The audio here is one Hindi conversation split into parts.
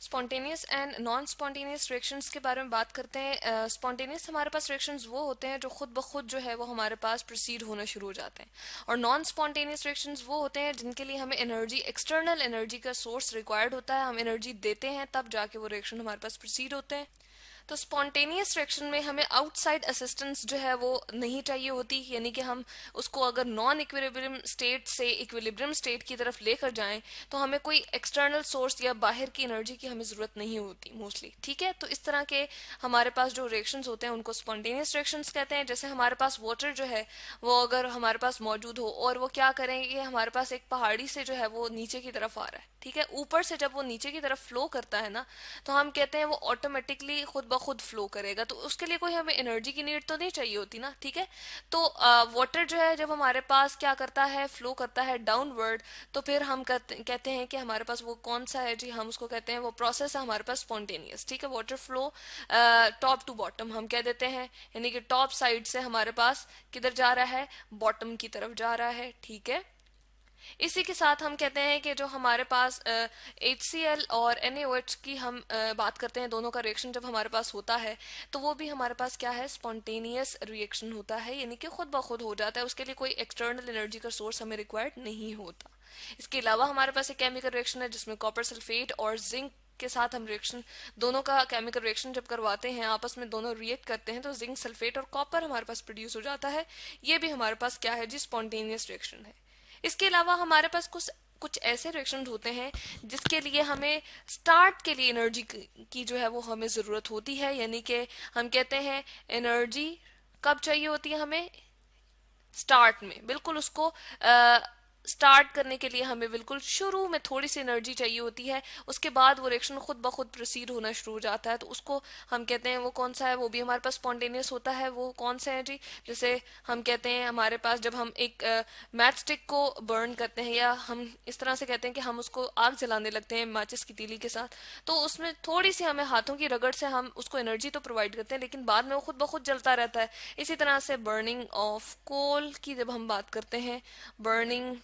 Spontaneous and non spontaneous reactions के बारे में बात करते हैं। स्पॉन्टेनियस हमारे पास रिएक्शंस वो होते हैं जो खुद ब खुद जो है वो हमारे पास प्रोसीड होना शुरू हो जाते हैं, और नॉन स्पॉन्टेनियस रिएक्शंस वो होते हैं जिनके लिए हमें एनर्जी, एक्सटर्नल एनर्जी का सोर्स रिक्वायर्ड होता है, हम एनर्जी देते हैं तब जाके वो रिएक्शन हमारे पास प्रोसीड होते हैं। तो स्पॉन्टेनियस रिएक्शन में हमें आउटसाइड असिस्टेंस जो है वो नहीं चाहिए होती, यानी कि हम उसको अगर नॉन इक्विलिब्रियम स्टेट से इक्विलिब्रियम स्टेट की तरफ लेकर जाएं तो हमें कोई एक्सटर्नल सोर्स या बाहर की एनर्जी की हमें ज़रूरत नहीं होती मोस्टली। ठीक है, तो इस तरह के हमारे पास जो रिएक्शंस होते हैं उनको स्पॉन्टेनियस रिएक्शंस कहते हैं। जैसे हमारे पास वाटर जो है वो अगर हमारे पास मौजूद हो और वो क्या करेंगे, हमारे पास एक पहाड़ी से जो है वो नीचे की तरफ आ रहा है, ठीक है, ऊपर से जब वो नीचे की तरफ फ्लो करता है ना, तो हम कहते हैं वो ऑटोमेटिकली खुद ब खुद फ्लो करेगा, तो उसके लिए कोई हमें एनर्जी की नीड तो नहीं चाहिए होती ना। ठीक है, तो वाटर जो है जब हमारे पास क्या करता है, फ्लो करता है डाउनवर्ड, तो फिर हम कहते हैं कि हमारे पास वो कौन सा है जी, हम उसको कहते हैं वो प्रोसेस है हमारे पास स्पॉन्टेनियस। ठीक है, water flow top to bottom हम कह देते हैं, यानी कि टॉप साइड से हमारे पास किधर जा रहा है, बॉटम की तरफ जा रहा है। ठीक है, इसी के साथ हम कहते हैं कि जो हमारे पास HCl और NaOH की हम बात करते हैं, दोनों का रिएक्शन जब हमारे पास होता है तो वो भी हमारे पास क्या है, स्पॉन्टेनियस रिएक्शन होता है, यानी कि खुद ब खुद हो जाता है, उसके लिए कोई एक्सटर्नल एनर्जी का सोर्स हमें रिक्वायर्ड नहीं होता। इसके अलावा हमारे पास एक केमिकल रिएक्शन है जिसमें कॉपर सल्फेट और जिंक के साथ हम रिएक्शन, दोनों का केमिकल रिएक्शन जब करवाते हैं, आपस में दोनों रिएक्ट करते हैं, तो जिंक सल्फेट और कॉपर हमारे पास प्रोड्यूस हो जाता है। ये भी हमारे पास क्या है जी, स्पॉन्टेनियस रिएक्शन है। इसके अलावा हमारे पास कुछ कुछ ऐसे रिएक्शन होते हैं जिसके लिए हमें स्टार्ट के लिए एनर्जी की जो है वो हमें ज़रूरत होती है, यानी कि हम कहते हैं एनर्जी कब चाहिए होती है हमें, स्टार्ट में, बिल्कुल उसको स्टार्ट करने के लिए हमें बिल्कुल शुरू में थोड़ी सी एनर्जी चाहिए होती है, उसके बाद वो रिएक्शन खुद ब खुद प्रोसीड होना शुरू हो जाता है, तो उसको हम कहते हैं वो कौन सा है, वो भी हमारे पास स्पॉन्टेनियस होता है। वो कौन सा है जी, जैसे हम कहते हैं हमारे पास जब हम एक मैच स्टिक को बर्न करते हैं, या हम इस तरह से कहते हैं कि हम उसको आग जलाने लगते हैं माचिस की तीली के साथ, तो उसमें थोड़ी सी हमें हाथों की रगड़ से हम उसको एनर्जी तो प्रोवाइड करते हैं, लेकिन बाद में वो खुद ब खुद जलता रहता है। इसी तरह से बर्निंग ऑफ कोल की जब हम बात करते हैं, बर्निंग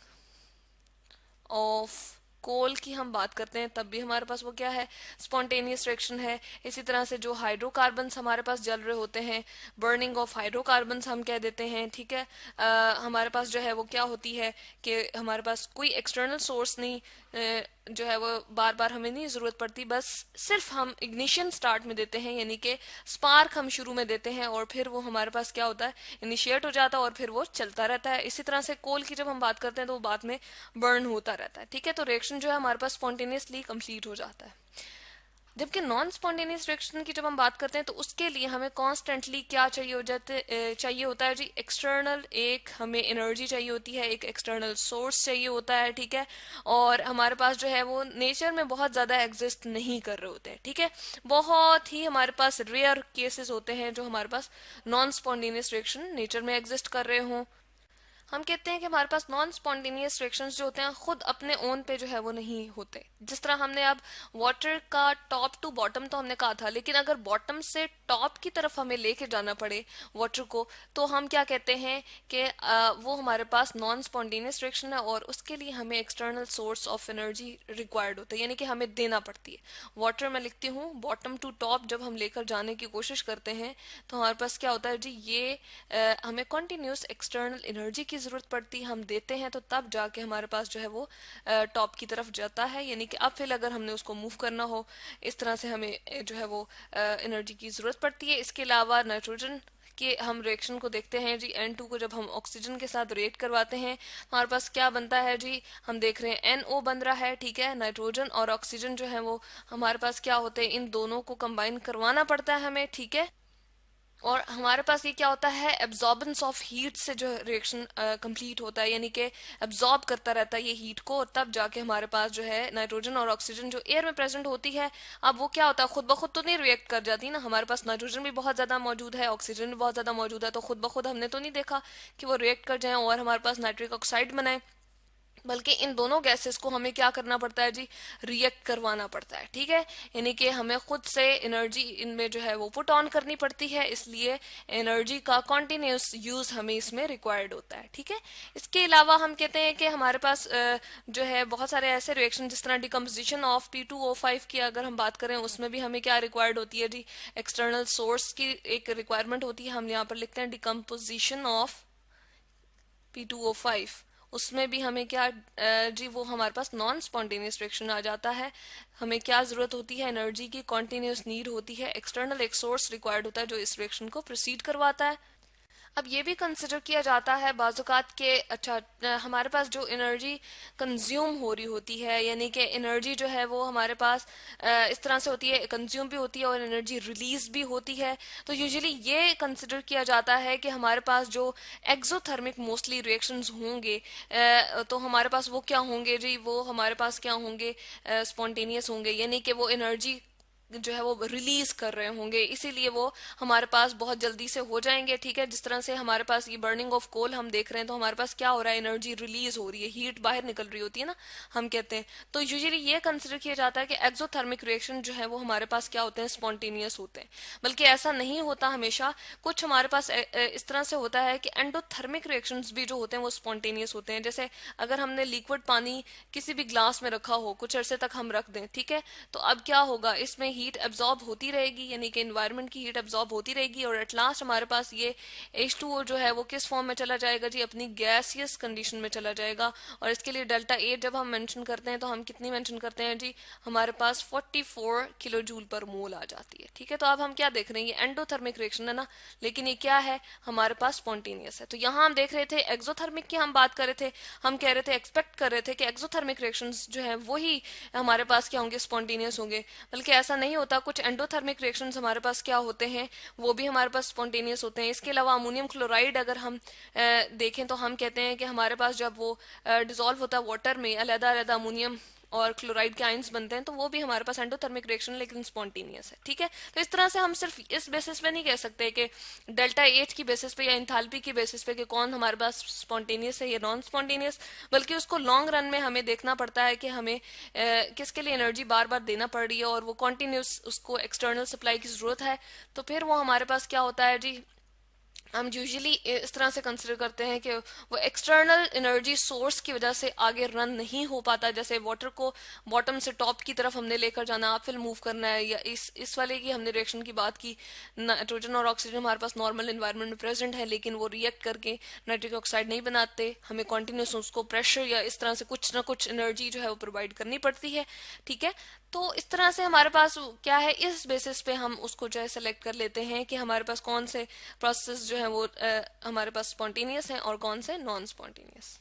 ऑफ कोल की हम बात करते हैं, तब भी हमारे पास वो क्या है, स्पॉन्टेनियस रिएक्शन है। इसी तरह से जो हाइड्रोकार्बन्स हमारे पास जल रहे होते हैं, बर्निंग ऑफ हाइड्रोकार्बन्स हम कह देते हैं। ठीक है, हमारे पास जो है वो क्या होती है कि हमारे पास कोई एक्सटर्नल सोर्स नहीं, जो है वो बार बार हमें नहीं ज़रूरत पड़ती, बस सिर्फ हम इग्निशन स्टार्ट में देते हैं, यानी कि स्पार्क हम शुरू में देते हैं और फिर वो हमारे पास क्या होता है, इनिशिएट हो जाता है और फिर वो चलता रहता है। इसी तरह से कोल की जब हम बात करते हैं तो वो बाद में बर्न होता रहता है। ठीक है, तो रिएक्शन जो है हमारे पास स्पॉन्टेनियसली कंप्लीट हो जाता है। जबकि नॉन स्पॉन्टेनियस रिएक्शन की जब हम बात करते हैं तो उसके लिए हमें कॉन्स्टेंटली क्या चाहिए चाहिए होता है जी, एक्सटर्नल एक हमें एनर्जी चाहिए होती है, एक एक्सटर्नल सोर्स चाहिए होता है। ठीक है, और हमारे पास जो है वो नेचर में बहुत ज़्यादा एग्जिस्ट नहीं कर रहे होते हैं। ठीक है, बहुत ही हमारे पास रेयर केसेस होते हैं जो हमारे पास नॉन स्पॉन्टेनियस रिएक्शन नेचर में एग्जिस्ट कर रहे हों। हम कहते हैं कि हमारे पास नॉन स्पॉन्टेनियस रिएक्शंस जो होते हैं खुद अपने ओन पे जो है वो नहीं होते। जिस तरह हमने अब वाटर का टॉप टू बॉटम तो हमने कहा था, लेकिन अगर बॉटम से टॉप की तरफ हमें लेके जाना पड़े वाटर को, तो हम क्या कहते हैं कि वो हमारे पास नॉन स्पॉन्टेनियस रिएक्शन है और उसके लिए हमें external source of energy required होता है, यानी कि हमें देना पड़ती है। वाटर में लिखती हूँ, बॉटम टू टॉप जब हम लेकर जाने की कोशिश करते हैं तो हमारे पास क्या होता है जी, ये हमें कंटिन्यूस एक्सटर्नल एनर्जी की ज़रूरत पड़ती है, हम देते हैं तो तब जाके हमारे पास जो है वो टॉप की तरफ जाता है, यानी कि अब फिर अगर हमने उसको मूव करना हो, इस तरह से हमें जो है वो एनर्जी की ज़रूरत पड़ती है। इसके अलावा नाइट्रोजन कि हम रिएक्शन को देखते हैं जी, N2 को जब हम ऑक्सीजन के साथ रिएक्ट करवाते हैं हमारे पास क्या बनता है जी, हम देख रहे हैं NO बन रहा है। ठीक है, नाइट्रोजन और ऑक्सीजन जो है वो हमारे पास क्या होते हैं, इन दोनों को कंबाइन करवाना पड़ता है हमें। ठीक है, और हमारे पास ये क्या होता है, एब्जॉर्बेंस ऑफ हीट से जो रिएक्शन कंप्लीट होता है, यानी कि एब्जॉर्ब करता रहता है ये हीट को, और तब जाके हमारे पास जो है नाइट्रोजन और ऑक्सीजन जो एयर में प्रेजेंट होती है, अब वो क्या होता है, खुद ब खुद तो नहीं रिएक्ट कर जाती ना, हमारे पास नाइट्रोजन भी बहुत ज़्यादा मौजूद है, ऑक्सीजन भी बहुत ज़्यादा मौजूद है, तो खुद ब खुद हमने तो नहीं देखा कि वो रिएक्ट कर जाए और हमारे पास नाइट्रिक ऑक्साइड बनाए। बल्कि इन दोनों गैसेस को हमें क्या करना पड़ता है जी, रिएक्ट करवाना पड़ता है। ठीक है, यानी कि हमें खुद से एनर्जी इनमें जो है वो पुट ऑन करनी पड़ती है, इसलिए एनर्जी का कॉन्टिन्यूस यूज हमें इसमें रिक्वायर्ड होता है। ठीक है, इसके अलावा हम कहते हैं कि हमारे पास जो है बहुत सारे ऐसे रिएक्शन, जिस तरह डिकम्पोजिशन ऑफ P2O5 की अगर हम बात करें, उसमें भी हमें क्या रिक्वायर्ड होती है जी, एक्सटर्नल सोर्स की एक रिक्वायरमेंट होती है। हम यहाँ पर लिखते हैं डिकम्पोजिशन ऑफ P2O5। उसमें भी हमें क्या जी, वो हमारे पास नॉन स्पॉन्टेनियस रिएक्शन आ जाता है। हमें क्या जरूरत होती है, एनर्जी की कॉन्टिन्यूस नीड होती है, एक्सटर्नल एक सोर्स रिक्वायर्ड होता है जो इस रिएक्शन को प्रोसीड करवाता है। अब ये भी कंसिडर किया जाता है बाजुकात के, अच्छा हमारे पास जो एनर्जी कंज्यूम हो रही होती है, यानी कि एनर्जी जो है वो हमारे पास इस तरह से होती है, कंज्यूम भी होती है और एनर्जी रिलीज भी होती है। तो यूजुअली ये कंसिडर किया जाता है कि हमारे पास जो एक्सोथर्मिक मोस्टली रिएक्शंस होंगे, तो हमारे पास वो क्या होंगे जी, वो हमारे पास क्या होंगे, स्पॉन्टेनियस होंगे, यानी कि वो एनर्जी जो है वो रिलीज कर रहे होंगे, इसीलिए वो हमारे पास बहुत जल्दी से हो जाएंगे। ठीक है, जिस तरह से हमारे पास ये बर्निंग ऑफ कोल हम देख रहे हैं, तो हमारे पास क्या हो रहा है, एनर्जी रिलीज हो रही है, हीट बाहर निकल रही होती है ना, हम कहते हैं। तो यूजुअली ये कंसिडर किया जाता है कि एक्सोथर्मिक रिएक्शन जो है वो हमारे पास क्या होते हैं, स्पॉन्टेनियस होते हैं। बल्कि ऐसा नहीं होता हमेशा, कुछ हमारे पास इस तरह से होता है कि एंडोथर्मिक रिएक्शंस भी जो होते हैं वो स्पॉन्टेनियस होते हैं। जैसे अगर हमने लिक्विड पानी किसी भी ग्लास में रखा हो, कुछ अरसे तक हम रख दें, ठीक है, तो अब क्या होगा, इसमें हीट एब्जॉर्ब होती रहेगी, यानी कि एनवायरनमेंट की हीट एब्जॉर्ब होती रहेगी, और एट लास्ट हमारे पास ये H2O जो है वो किस फॉर्म में चला जाएगा जी, अपनी गैसियस कंडीशन में चला जाएगा। और इसके लिए डेल्टा ए जब हम मेंशन करते हैं तो हम कितनी मेंशन करते हैं जी, हमारे पास 44 किलो जूल पर मोल आ जाती है। ठीक है, तो अब हम क्या देख रहे हैं, ये एंडोथर्मिक रिएक्शन है ना, लेकिन ये क्या है, हमारे पास स्पॉन्टेनियस है। तो यहाँ हम देख रहे थे एक्सोथर्मिक की हम बात कर रहे थे, हम कह रहे थे, एक्सपेक्ट कर रहे थे कि एक्सोथर्मिक रिएक्शंस जो है वही हमारे पास क्या होंगे, स्पॉन्टेनियस होंगे। बल्कि ऐसा नहीं होता, कुछ एंडोथर्मिक रिएक्शंस हमारे पास क्या होते हैं, वो भी हमारे पास स्पॉन्टेनियस होते हैं। इसके अलावा अमोनियम क्लोराइड अगर हम देखें, तो हम कहते हैं कि हमारे पास जब वो डिजोल्व होता है वाटर में, अलग अलग अमोनियम और क्लोराइड के आयंस बनते हैं, तो वो भी हमारे पास एंडोथर्मिक रिएक्शन लेकिन स्पॉन्टेनियस है। ठीक है, तो इस तरह से हम सिर्फ इस बेसिस पे नहीं कह सकते कि डेल्टा एच की बेसिस पे या इंथाल्पी की बेसिस पे कि कौन हमारे पास स्पॉन्टेनियस है या नॉन स्पॉन्टेनियस, बल्कि उसको लॉन्ग रन में हमें देखना पड़ता है कि हमें किसके लिए एनर्जी बार बार देना पड़ रही है, और वो कॉन्टिन्यूस उसको एक्सटर्नल सप्लाई की जरूरत है। तो फिर वो हमारे पास क्या होता है जी, हम यूजुअली इस तरह से कंसिडर करते हैं कि वो एक्सटर्नल एनर्जी सोर्स की वजह से आगे रन नहीं हो पाता। जैसे वाटर को बॉटम से टॉप की तरफ हमने लेकर जाना, आप फिर मूव करना है, या इस वाले की हमने रिएक्शन की बात की, नाइट्रोजन और ऑक्सीजन हमारे पास नॉर्मल एनवायरनमेंट में प्रेजेंट है, लेकिन वो रिएक्ट करके नाइट्रिक ऑक्साइड नहीं बनाते, हमें कॉन्टिन्यूस उसको प्रेशर या इस तरह से कुछ ना कुछ एनर्जी जो है वो प्रोवाइड करनी पड़ती है। ठीक है, तो इस तरह से हमारे पास क्या है, इस बेसिस पे हम उसको जो है सेलेक्ट कर लेते हैं कि हमारे पास कौन से प्रोसेस जो है वो हमारे पास स्पॉन्टेनियस है और कौन से नॉन स्पॉन्टेनियस।